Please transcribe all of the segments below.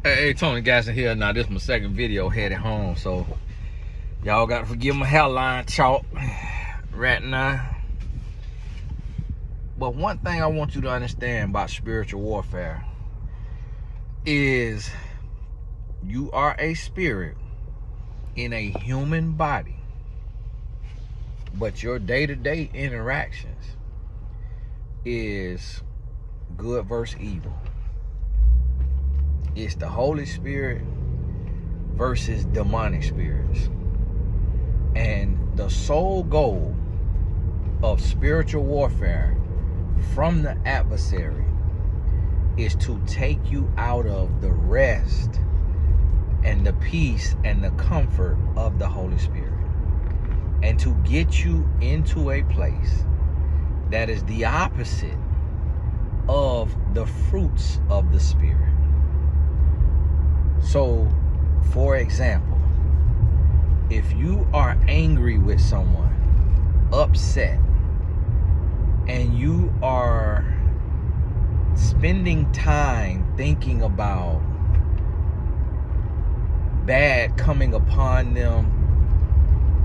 Hey, Tony Gasson here. Now, this is my second video headed home, so y'all got to forgive my hairline chalk right now. But one thing I want you to understand about spiritual warfare is you are a spirit in a human body, but your day-to-day interactions is good versus evil. It's the Holy Spirit versus demonic spirits. And the sole goal of spiritual warfare from the adversary is to take you out of the rest and the peace and the comfort of the Holy Spirit, and to get you into a place that is the opposite of the fruits of the Spirit. So, for example, if you are angry with someone, upset, and you are spending time thinking about bad coming upon them,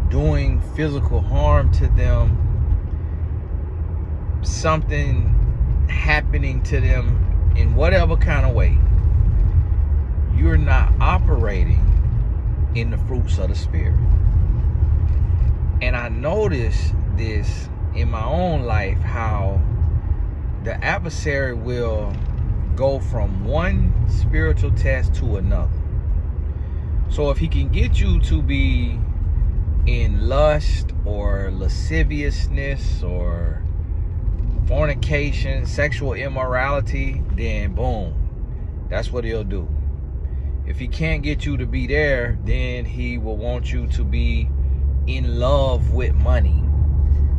doing physical harm to them, something happening to them in whatever kind of way, you're not operating in the fruits of the Spirit. And I noticed this in my own life, how the adversary will go from one spiritual test to another. So if he can get you to be in lust or lasciviousness or fornication, sexual immorality, then boom, that's what he'll do. If he can't get you to be there, then he will want you to be in love with money,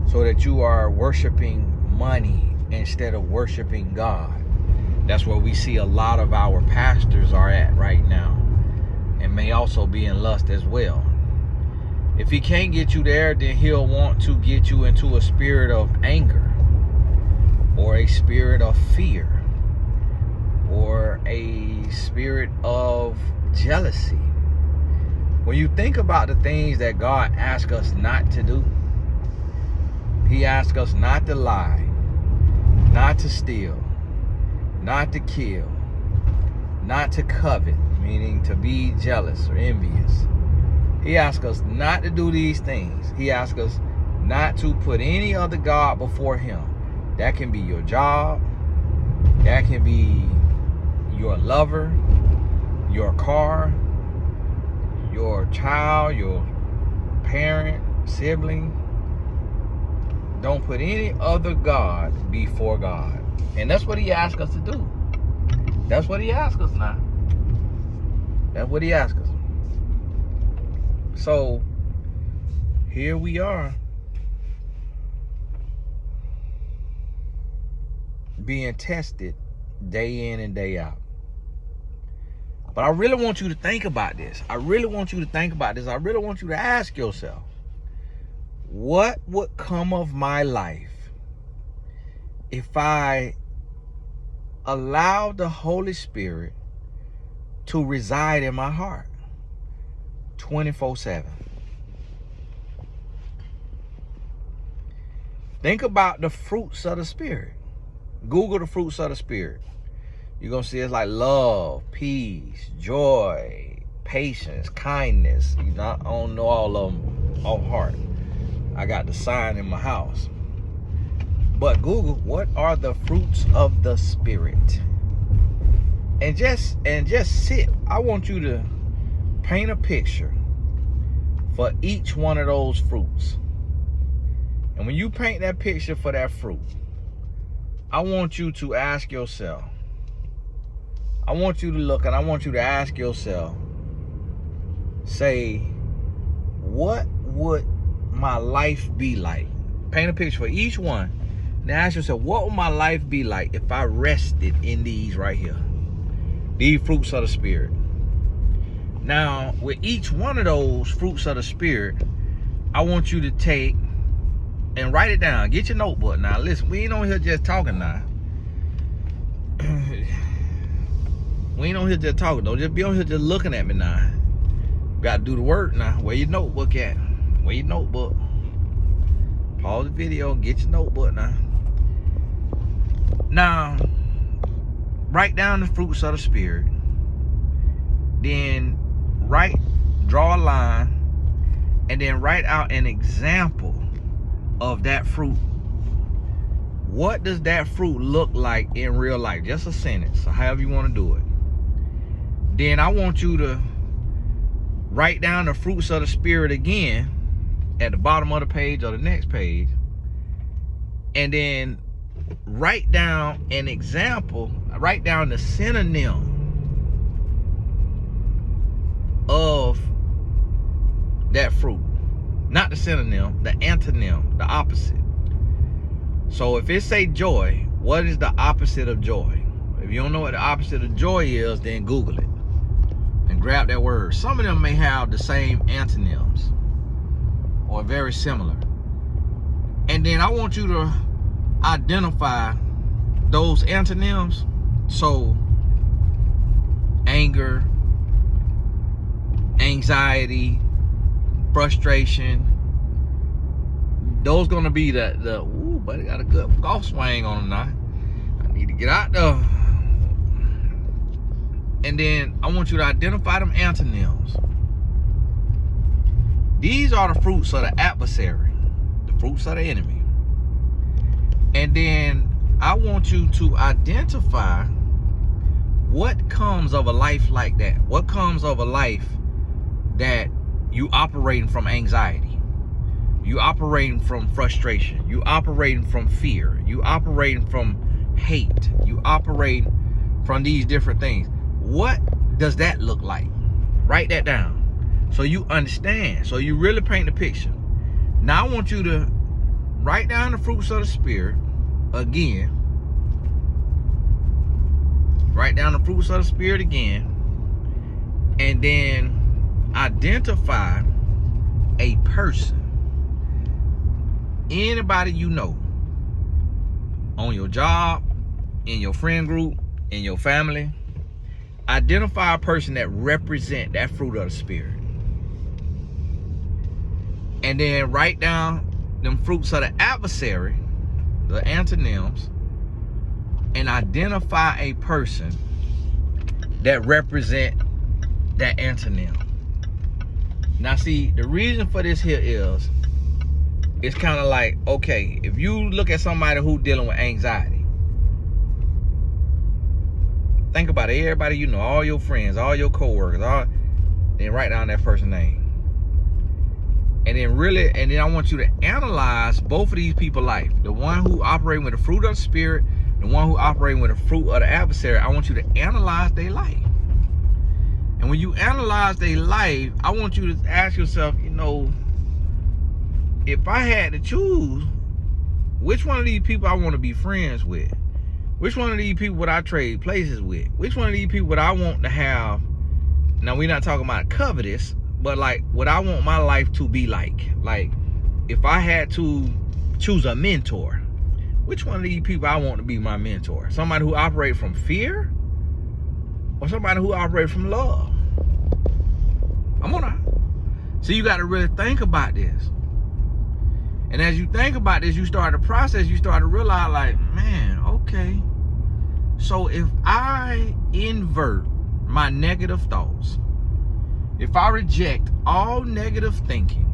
so that you are worshiping money instead of worshiping God. That's where we see a lot of our pastors are at right now, and may also be in lust as well. If he can't get you there, then he'll want to get you into a spirit of anger, or a spirit of fear, or a spirit of jealousy. When you think about the things that God asks us not to do, he asks us not to lie, not to steal, not to kill, not to covet, meaning to be jealous or envious. He asks us not to do these things. He asks us not to put any other God before him. That can be your job, that can be your lover, your car, your child, your parent, sibling. Don't put any other God before God. And that's what he asks us to do. That's what he asks us now. That's what he asks us. So, here we are, being tested day in and day out. But I really want you to think about this. I really want you to ask yourself, what would come of my life if I allowed the Holy Spirit to reside in my heart 24/7? Think about the fruits of the Spirit. Google the fruits of the Spirit. You're going to see it's like love, peace, joy, patience, kindness. You know, I don't know all of them off heart. I got the sign in my house. But Google, what are the fruits of the Spirit? And just sit. I want you to paint a picture for each one of those fruits. And when you paint that picture for that fruit, I want you to ask yourself, I want you to look and I want you to ask yourself, say, what would my life be like? Paint a picture for each one. Now ask yourself, what would my life be like if I rested in these right here? These fruits of the Spirit. Now, with each one of those fruits of the Spirit, I want you to take and write it down. Get your notebook now. Listen, we ain't on here just talking now. We ain't on here just talking. Don't just be on here just looking at me now. Got to do the work now. Where your notebook at? Where your notebook? Pause the video. Get your notebook now. Now, write down the fruits of the Spirit. Then draw a line, and then write out an example of that fruit. What does that fruit look like in real life? Just a sentence, or however you want to do it. Then I want you to write down the fruits of the Spirit again at the bottom of the page or the next page. And then write down an example, write down the synonym of that fruit. Not the synonym, the antonym, the opposite. So if it say joy, what is the opposite of joy? If you don't know what the opposite of joy is, then Google it and grab that word. Some of them may have the same antonyms or very similar. And then I want you to identify those antonyms. So anger, anxiety, frustration, those gonna be the ooh, buddy got a good golf swing on him now. I need to get out there. And then I want you to identify them antonyms. These are the fruits of the adversary, the fruits of the enemy. And then I want you to identify what comes of a life like that. What comes of a life that you operating from anxiety, you operating from frustration, you operating from fear, you operating from hate, you operating from these different things. What does that look like? Write that down so you understand, so you really paint the picture. Now I want you to write down the fruits of the Spirit again. Write down the fruits of the Spirit again, and then identify a person, anybody you know, on your job, in your friend group, in your family. Identify a person that represent that fruit of the Spirit. And then write down them fruits of the adversary, the antonyms, and identify a person that represent that antonym. Now see, the reason for this here is, it's kind of like, okay, if you look at somebody who dealing with anxiety, think about it, everybody you know, all your friends, all your co-workers, then write down that person's name. And then I want you to analyze both of these people's life. The one who operating with the fruit of the Spirit, the one who operating with the fruit of the adversary. I want you to analyze their life. And when you analyze their life, I want you to ask yourself, you know, if I had to choose, which one of these people I want to be friends with? Which one of these people would I trade places with? Which one of these people would I want to have? Now, we're not talking about covetous, but like what I want my life to be like. Like, if I had to choose a mentor, which one of these people I want to be my mentor? Somebody who operates from fear, or somebody who operates from love? So you got to really think about this. And as you think about this, you start to process, you start to realize, like, man, okay. So if I invert my negative thoughts, if I reject all negative thinking,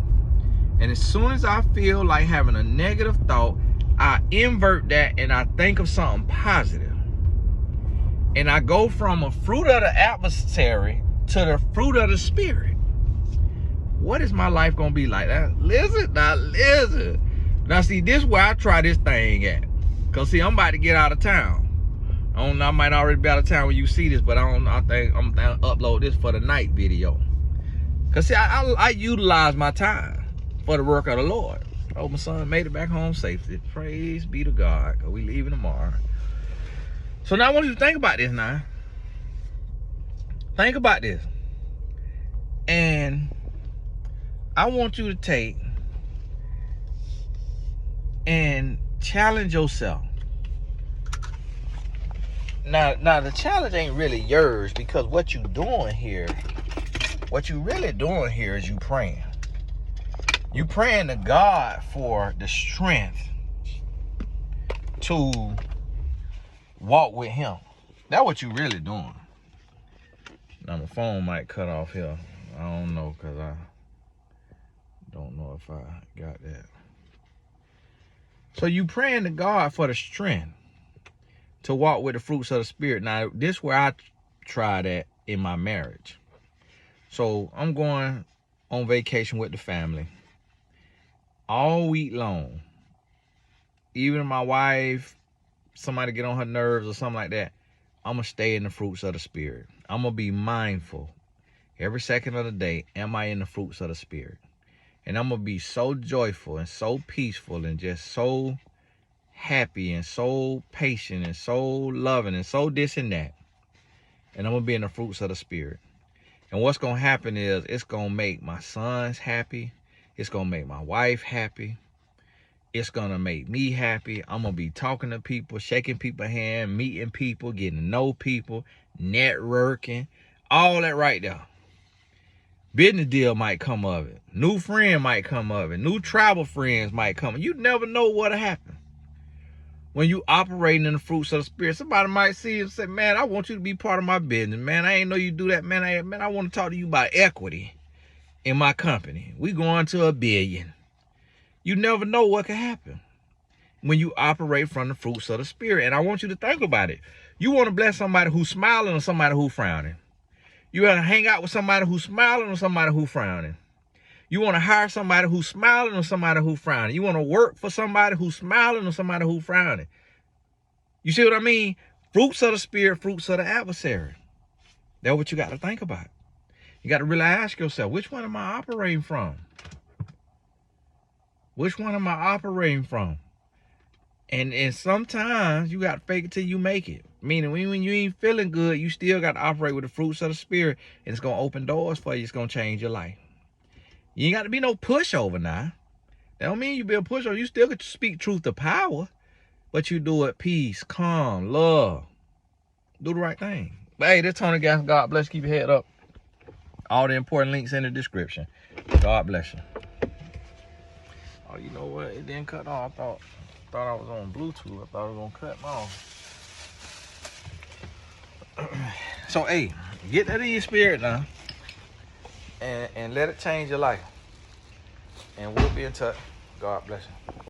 and as soon as I feel like having a negative thought, I invert that and I think of something positive. And I go from a fruit of the adversary to the fruit of the Spirit. What is my life gonna be like? Listen. Now see, this is where I try this thing at. Cause see, I'm about to get out of town. I might already be out of town when you see this, but I think I'm gonna upload this for the night video. Cause see, I utilize my time for the work of the Lord. Oh, my son made it back home safely. Praise be to God. Cause we leaving tomorrow. So now I want you to think about this now. Think about this. And I want you to take and challenge yourself Now the challenge ain't really yours, because what you really doing here is you praying. You praying to God for the strength to walk with him. That's what you really doing. Now my phone might cut off here. I don't know, because I don't know if I got that. So you praying to God for the strength to walk with the fruits of the Spirit. Now, this is where I try that in my marriage. So I'm going on vacation with the family all week long. Even if my wife, somebody get on her nerves or something like that, I'm going to stay in the fruits of the Spirit. I'm going to be mindful every second of the day. Am I in the fruits of the Spirit? And I'm going to be so joyful and so peaceful and just so happy and so patient and so loving and so this and that. And I'm going to be in the fruits of the Spirit. And what's going to happen is it's going to make my sons happy. It's going to make my wife happy. It's going to make me happy. I'm going to be talking to people, shaking people's hand, meeting people, getting to know people, networking, all that right there. Business deal might come of it. New friend might come of it. New travel friends might come. You never know what'll happen. When you operating in the fruits of the Spirit, somebody might see you and say, man, I want you to be part of my business. Man, I ain't know you do that. Man, I want to talk to you about equity in my company. We going to $1 billion. You never know what can happen when you operate from the fruits of the Spirit. And I want you to think about it. You want to bless somebody who's smiling or somebody who's frowning. You want to hang out with somebody who's smiling or somebody who's frowning. You want to hire somebody who's smiling or somebody who's frowning. You want to work for somebody who's smiling or somebody who's frowning. You see what I mean? Fruits of the Spirit, fruits of the adversary. That's what you got to think about. You got to really ask yourself, which one am I operating from? Which one am I operating from? And sometimes you got to fake it till you make it. Meaning when you ain't feeling good, you still got to operate with the fruits of the Spirit. And it's going to open doors for you. It's going to change your life. You ain't got to be no pushover now. That don't mean you be a pushover. You still get to speak truth to power. But you do it peace, calm, love. Do the right thing. But hey, this Tony Gaston. God bless. Keep your head up. All the important links in the description. God bless you. Oh, you know what? It didn't cut off. I thought I was on Bluetooth. I thought it was going to cut off. So, hey, get that in your spirit now. And let it change your life. And we'll be in touch. God bless you.